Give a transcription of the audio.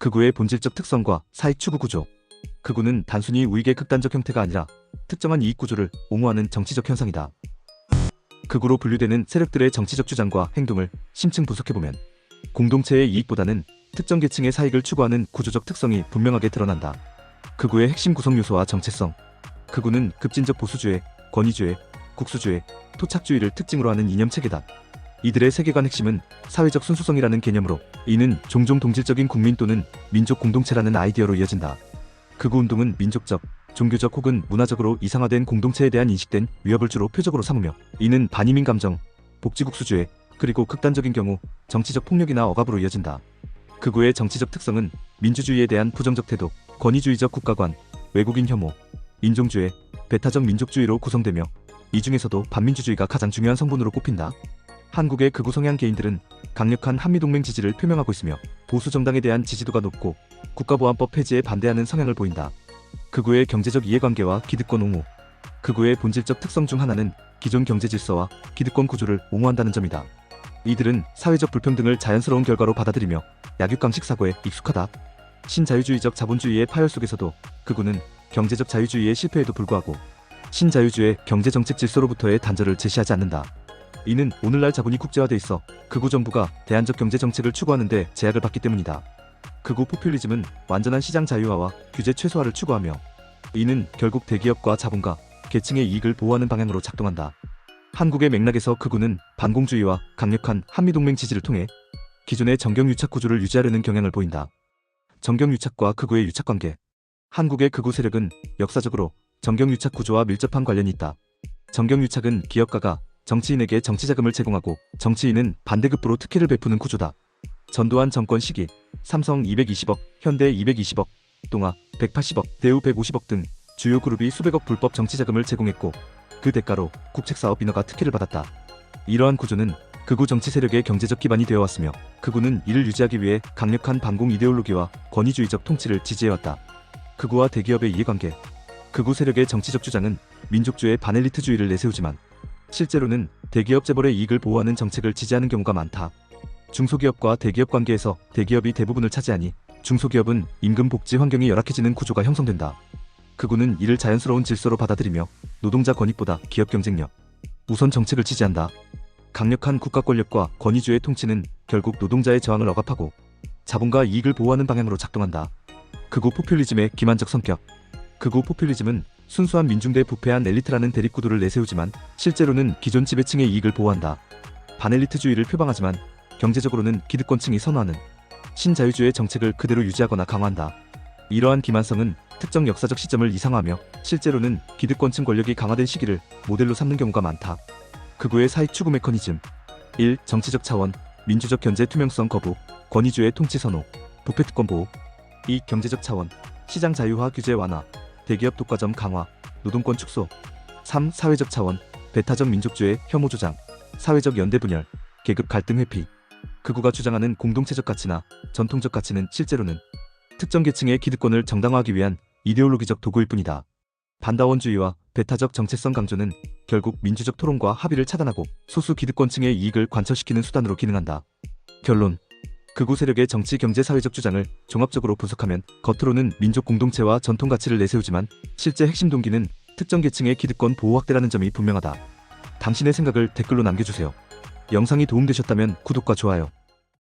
극우의 본질적 특성과 사익 추구 구조. 극우는 단순히 우익의 극단적 형태가 아니라 특정한 이익 구조를 옹호하는 정치적 현상이다. 극우로 분류되는 세력들의 정치적 주장과 행동을 심층 분석해보면 공동체의 이익보다는 특정 계층의 사익을 추구하는 구조적 특성이 분명하게 드러난다. 극우의 핵심 구성 요소와 정체성. 극우는 급진적 보수주의, 권위주의, 국수주의, 토착주의를 특징으로 하는 이념체계다. 이들의 세계관 핵심은 사회적 순수성이라는 개념으로 이는 종종 동질적인 국민 또는 민족 공동체라는 아이디어로 이어진다. 극우 운동은 민족적, 종교적 혹은 문화적으로 이상화된 공동체에 대한 인식된 위협을 주로 표적으로 삼으며 이는 반이민 감정, 복지국수주의, 그리고 극단적인 경우 정치적 폭력이나 억압으로 이어진다. 극우의 정치적 특성은 민주주의에 대한 부정적 태도, 권위주의적 국가관, 외국인 혐오, 인종주의, 배타적 민족주의로 구성되며 이 중에서도 반민주주의가 가장 중요한 성분으로 꼽힌다. 한국의 극우 성향 개인들은 강력한 한미동맹 지지를 표명하고 있으며 보수 정당에 대한 지지도가 높고 국가보안법 폐지에 반대하는 성향을 보인다. 극우의 경제적 이해관계와 기득권 옹호. 극우의 본질적 특성 중 하나는 기존 경제 질서와 기득권 구조를 옹호한다는 점이다. 이들은 사회적 불평등을 자연스러운 결과로 받아들이며 약육강식 사고에 익숙하다. 신자유주의적 자본주의의 파열 속에서도 극우는 경제적 자유주의의 실패에도 불구하고 신자유주의 경제정책 질서로부터의 단절을 제시하지 않는다. 이는 오늘날 자본이 국제화돼 있어 극우 정부가 대안적 경제정책을 추구하는 데 제약을 받기 때문이다. 극우 포퓰리즘은 완전한 시장 자유화와 규제 최소화를 추구하며 이는 결국 대기업과 자본가, 계층의 이익을 보호하는 방향으로 작동한다. 한국의 맥락에서 극우는 반공주의와 강력한 한미동맹 지지를 통해 기존의 정경유착 구조를 유지하려는 경향을 보인다. 정경유착과 극우의 유착관계. 한국의 극우 세력은 역사적으로 정경유착 구조와 밀접한 관련이 있다. 정경유착은 기업가가 정치인에게 정치자금을 제공하고 정치인은 반대급부로 특혜를 베푸는 구조다. 전두환 정권 시기 삼성 220억, 현대 220억, 동아 180억, 대우 150억 등 주요 그룹이 수백억 불법 정치자금을 제공했고 그 대가로 국책사업 인허가 특혜를 받았다. 이러한 구조는 극우 정치 세력의 경제적 기반이 되어왔으며 극우는 이를 유지하기 위해 강력한 반공 이데올로기와 권위주의적 통치를 지지해왔다. 극우와 대기업의 이해관계. 극우 세력의 정치적 주장은 민족주의 반엘리트주의를 내세우지만 실제로는 대기업 재벌의 이익을 보호하는 정책을 지지하는 경우가 많다. 중소기업과 대기업 관계에서 대기업이 대부분을 차지하니 중소기업은 임금 복지 환경이 열악해지는 구조가 형성된다. 극우는 이를 자연스러운 질서로 받아들이며 노동자 권익보다 기업 경쟁력, 우선 정책을 지지한다. 강력한 국가 권력과 권위주의 통치는 결국 노동자의 저항을 억압하고 자본과 이익을 보호하는 방향으로 작동한다. 극우 포퓰리즘의 기만적 성격. 극우 포퓰리즘은 순수한 민중 대 부패한 엘리트라는 대립구도를 내세우지만 실제로는 기존 지배층의 이익을 보호한다. 반엘리트주의를 표방하지만 경제적으로는 기득권층이 선호하는 신자유주의 정책을 그대로 유지하거나 강화한다. 이러한 기만성은 특정 역사적 시점을 이상화하며 실제로는 기득권층 권력이 강화된 시기를 모델로 삼는 경우가 많다. 극우의 사익 추구 메커니즘. 1. 정치적 차원, 민주적 견제 투명성 거부, 권위주의 통치 선호, 부패특권 보호. 2. 경제적 차원, 시장 자유화 규제 완화, 대기업 독과점 강화, 노동권 축소. 3. 사회적 차원, 배타적 민족주의 혐오 조장, 사회적 연대 분열, 계급 갈등 회피. 극우가 주장하는 공동체적 가치나 전통적 가치는 실제로는 특정 계층의 기득권을 정당화하기 위한 이데올로기적 도구일 뿐이다. 반다원주의와 배타적 정체성 강조는 결국 민주적 토론과 합의를 차단하고 소수 기득권층의 이익을 관철시키는 수단으로 기능한다. 결론. 극우 세력의 정치, 경제, 사회적 주장을 종합적으로 분석하면 겉으로는 민족 공동체와 전통 가치를 내세우지만 실제 핵심 동기는 특정 계층의 기득권 보호 확대라는 점이 분명하다. 당신의 생각을 댓글로 남겨주세요. 영상이 도움되셨다면 구독과 좋아요,